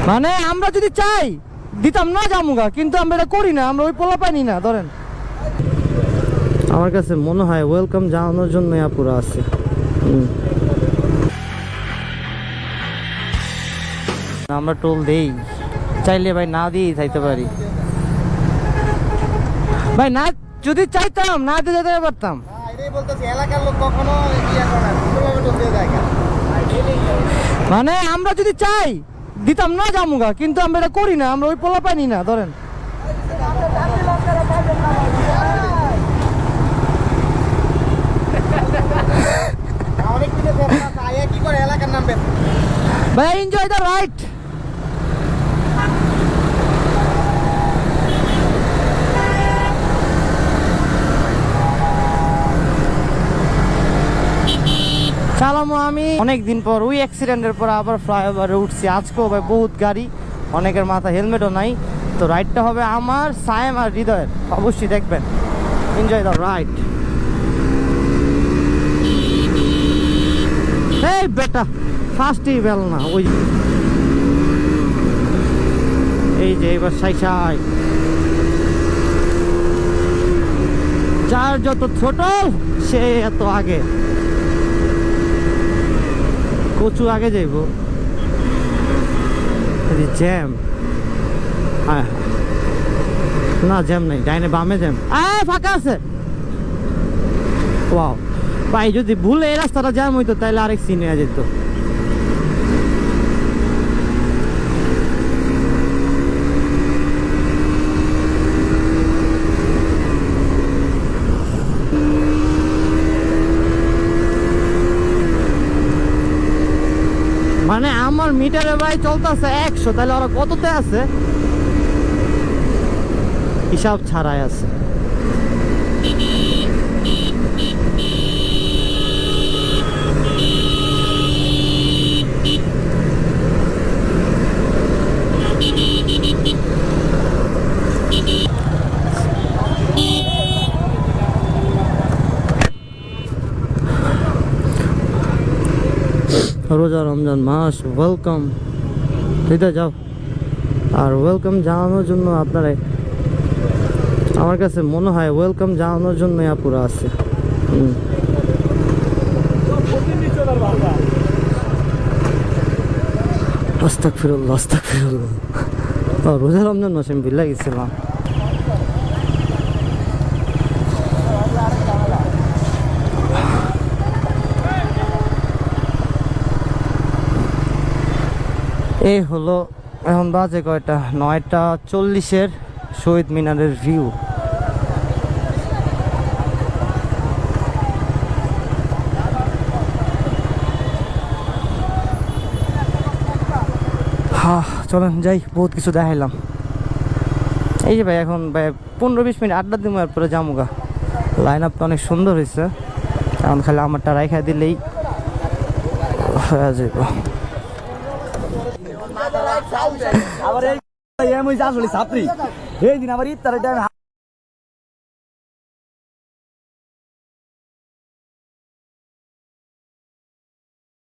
মানে আমরা যদি চাই দিতাম না জামুগা, কিন্তু আমরা এটা করি না, আমরা ওই পোলা পাইনি না। ধরেন আমার কাছে মনে হয় ওয়েলকাম জানানোর জন্য পুরো আছে। আমরা টোল দেই, চাইলে ভাই না দিয়ে চাইতে পারি ভাই, না যদি চাইতাম না দিয়ে যেতে পারতাম। মানে আমরা যদি চাই দিতাম না জামুগা, কিন্তু আমরা এটা করি না, আমরা ওই পোলা পাইনি না। ধরেন ভাই এনজয় দ্য রাইড। চালামো আমি অনেকদিন পর, ওই অ্যাক্সিডেন্টের পর আবার ফ্লাইওভারে উঠছি। আজকেও ভাই বহুত গাড়ি, অনেকের মাথা হেলমেটও নাই। তো রাইডটা হবে আমার, সায়েম আর হৃদয়ের। অবশ্যই দেখবেন, এনজয় দ্য রাইড। এই বেটা ফার্স্টই বেল না, ওই এই যে এবার সাই যার যত ছোট সে এত আগে, কচু আগে যাইব। জ্যাম না, জ্যাম নাই, ডাইনে বামে জ্যাম, ফাঁকা আছে। ওয়াও ভাই, যদি ভুলে এই রাস্তাটা জ্যাম হইতো তাহলে আরেক সিনে যেত। মানে আমার মিটারে ভাই চলতেছে 100, তাহলে ওরা কততে আছে হিসাব ছাড়াই আছে। রোজা রমজান মাস, ওয়েলকাম দিতে যাও। আর ওয়েলকাম জানানোর জন্য আপনারা, আমার কাছে মনে হয় ওয়েলকাম জানানোর জন্য পুরো আছে। আস্তাগফিরুল্লাহ, আস্তাগফিরুল্লাহ। রোজা রমজান মাসে আমি বিল্লা গেছিলাম। এই হলো, এখন বাজে কয়টা, 9:40 শহীদ মিনারের ভিউ। চলেন যাই, বহুত কিছু দেখাইলাম। এই যে ভাই এখন ভাই 15-20 মিনিট আড্ডা দিব, এরপরে জামুগা। লাইন আপটা অনেক সুন্দর হয়েছে, এখন খালি আমারটা রাইখা দিলেই হয়ে যাবে। আবার এই ছাত্রী এই দিন আবার ইফতারের টাইম